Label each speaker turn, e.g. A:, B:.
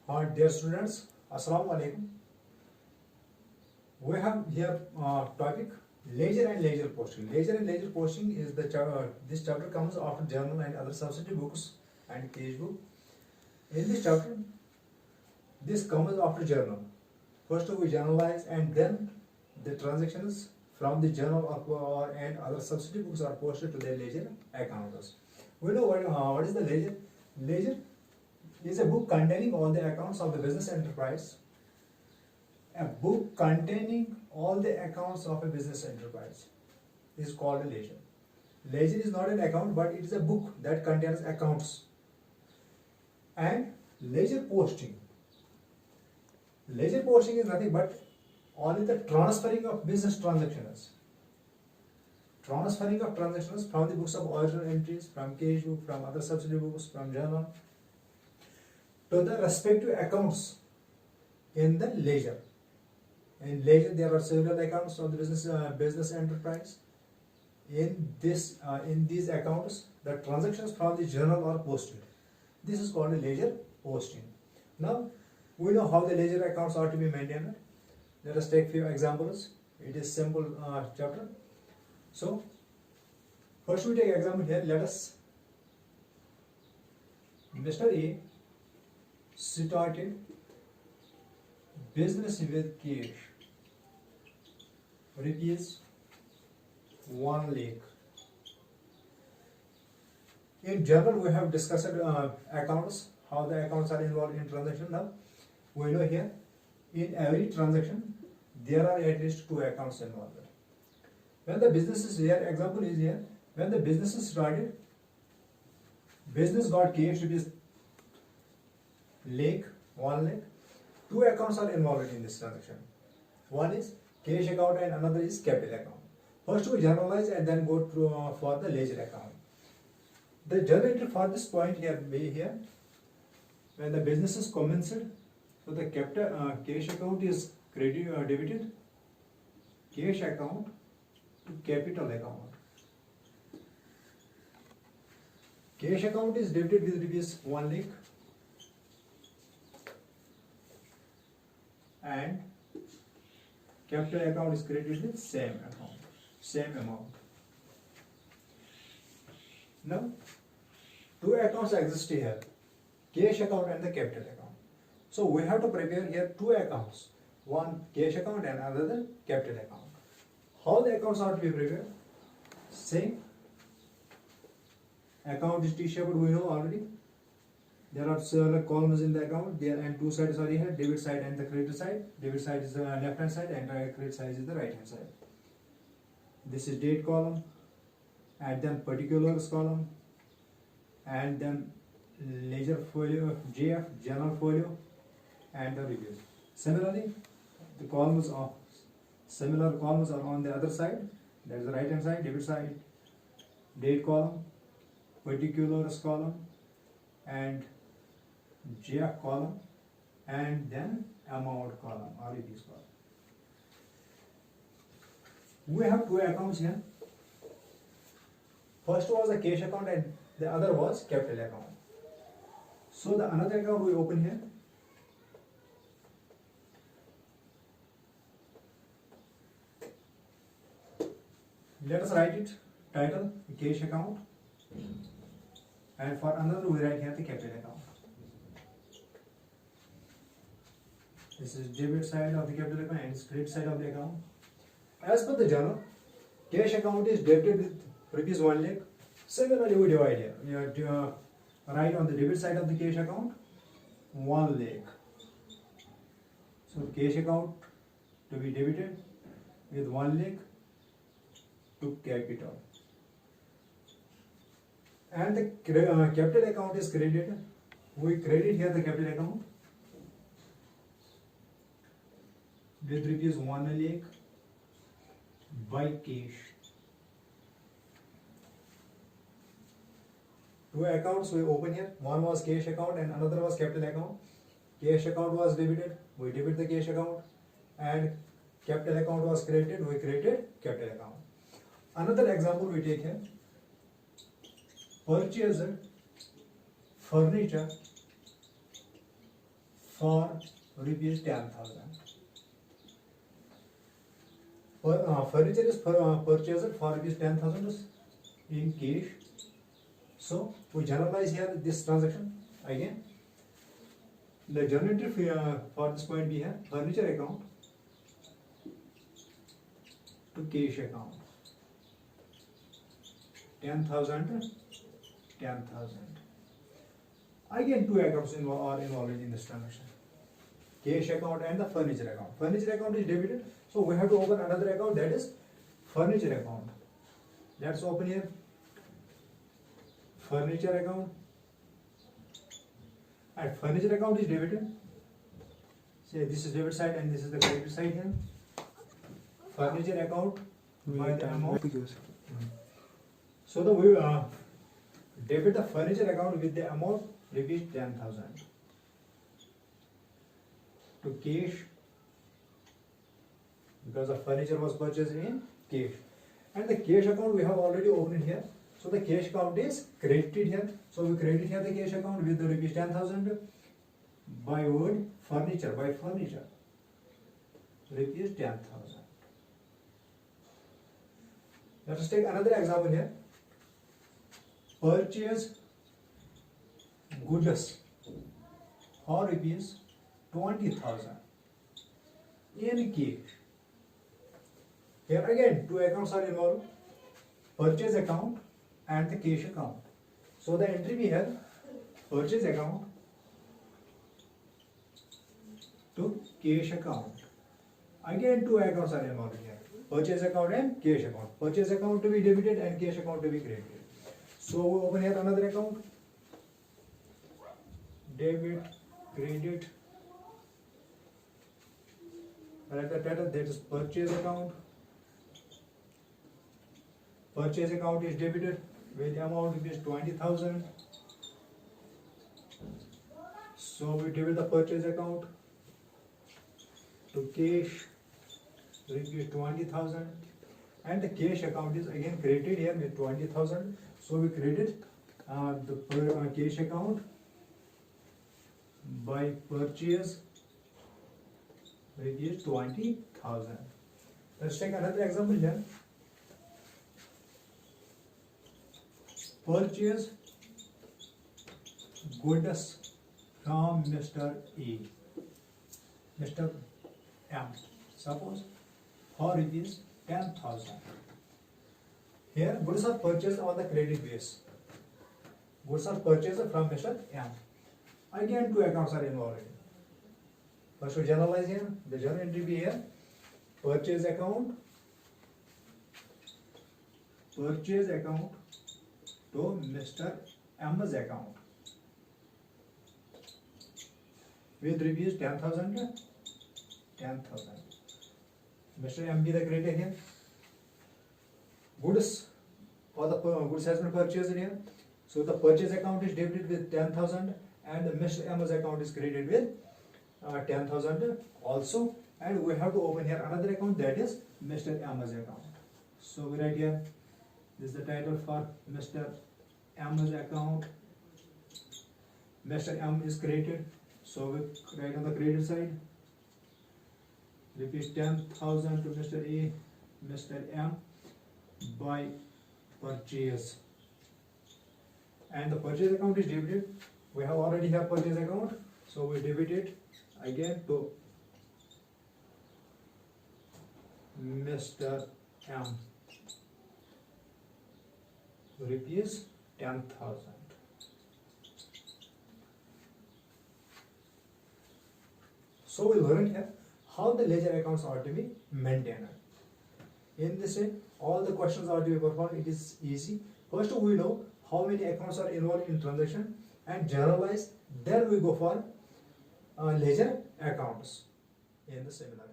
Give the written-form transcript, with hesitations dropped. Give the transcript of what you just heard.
A: Dear students, Assalamu alaikum. We have here topic ledger and ledger posting. Ledger and ledger posting is the this chapter comes after journal and other subsidy books and page book. In this chapter, this comes after journal. First we journalize and then the transactions from the journal and other subsidy books are posted to the ledger accounts. We know what is the ledger. Ledger is a book containing all the accounts of the business enterprise. A book containing all the accounts of a business enterprise is called a ledger. Ledger is not an account, but it is a book that contains accounts. And ledger posting. Ledger posting is nothing but only the transferring of business transactions. Transferring of transactions from the books of original entries, from cash book, from other subsidy books, from journal, to the respective accounts in the ledger. In ledger, there are several accounts of the business enterprise. In these accounts, the transactions from the journal are posted. This is called a ledger posting. Now, we know how the ledger accounts are to be maintained. Let us take few examples. It is simple chapter. So, first we take example here. Let us. Mr. A started business with cash, rupees 1 lakh. In general, we have discussed accounts, how the accounts are involved in transaction. Now, we know here, in every transaction, there are at least 2 accounts involved. When the business is here, example is here, when the business is started, business got cash rupees 1 lakh. 2 accounts are involved in this transaction. One is cash account and another is capital account. First we generalize and then go through for the ledger account. The generator for this point here be here. When the business is commenced, so the cash account is debited, cash account to capital account. Cash account is debited with rupees 1 lakh. And capital account is credited with same amount. Now, 2 accounts exist here, cash account and the capital account. So we have to prepare here 2 accounts, one cash account and another capital account. How the accounts are to be prepared? Same. Account is T-shaped, we know already. There are several columns in the account there and 2 sides are here, debit side and the credit side. Debit side is the left hand side and credit side is the right hand side. This is date column and then particulars column and then ledger folio, JF, general folio and the reviews. Similarly, the columns of similar columns are on the other side. That is the right hand side, debit side, date column, particulars column and JF column and then amount column or rupees column. We have 2 accounts here. First was the cash account and the other was capital account. So the another account we open here. Let us write it, title, cash account, and for another we write here the capital account. This is debit side of the capital account and this credit side of the account. As per the journal, cash account is debited with rupees 1 lakh. Similarly, we divide here. We have to write on the debit side of the cash account 1 lakh. So cash account to be debited with 1 lakh to capital. And the capital account is credited. We credit here the capital account with rupees 1 lakh by cash. 2 accounts we open here. One was cash account and another was capital account. Cash account was debited. We debit the cash account and capital account was credited. We credited capital account. Another example we take here. Purchased furniture for rupees 10,000. Furniture is purchased for rupees 10,000 in cash. So we generalize here this transaction again. The journal entry for this point we have furniture account to cash account. 10,000, 10,000. Again, two accounts are involved in this transaction. Cash account and the furniture account. Furniture account is debited, so we have to open another account, that is furniture account. Let's open here furniture account. And furniture account is debited. Say this is debit side and this is the credit side here. Furniture account by the amount. So the we debit the furniture account with the amount rupees 10,000 to cash, because the furniture was purchased in cash, and the cash account we have already opened here. So the cash account is credited here. So we credit here the cash account with the rupees 10,000 by word furniture, by furniture rupees 10,000. Let us take another example here. Purchase goods for rupees 20,000 in cash. Here again two accounts are involved, purchase account and the cash account. So the entry we have purchase account to cash account. Again two accounts are involved here, purchase account and cash account. Purchase account to be debited and cash account to be credited. So we open here another account, debit, credit, that is purchase account. Purchase account is debited with the amount rupees 20,000. So we debit the purchase account to cash rupees 20,000, and the cash account is again credited here with 20,000. So we credit the cash account by purchase rupees 20,000. Let's take another example here. Purchase goods from Mr. A, Mr. M, suppose for rupees 10,000. Here goods are purchased on the credit base. Goods are purchased from Mr. M. Again two accounts are involved. First we generalize here. The journal entry be here. Purchase account to Mr. M's account with rupees 10,000. Mr. M be the creditor here. Goods, or the goods has been purchased here. So the purchase account is debited with 10,000 and Mr. M's account is credited with 10,000 also. And we have to open here another account, that is Mr. M's account. So we write here, this is the title for Mr. M's account. Mr. M is credited, so we write on the credit side rupees 10,000 to Mr. A, Mr. M by purchase, and the purchase account is debited. We have already have purchase account, so we debit it again to Mr. M rupees 10,000. So we learned here how the ledger accounts are to be maintained. In this way, all the questions are to be performed. It is easy. First we know how many accounts are involved in transaction and generalize. Then we go for ledger accounts in the seminar.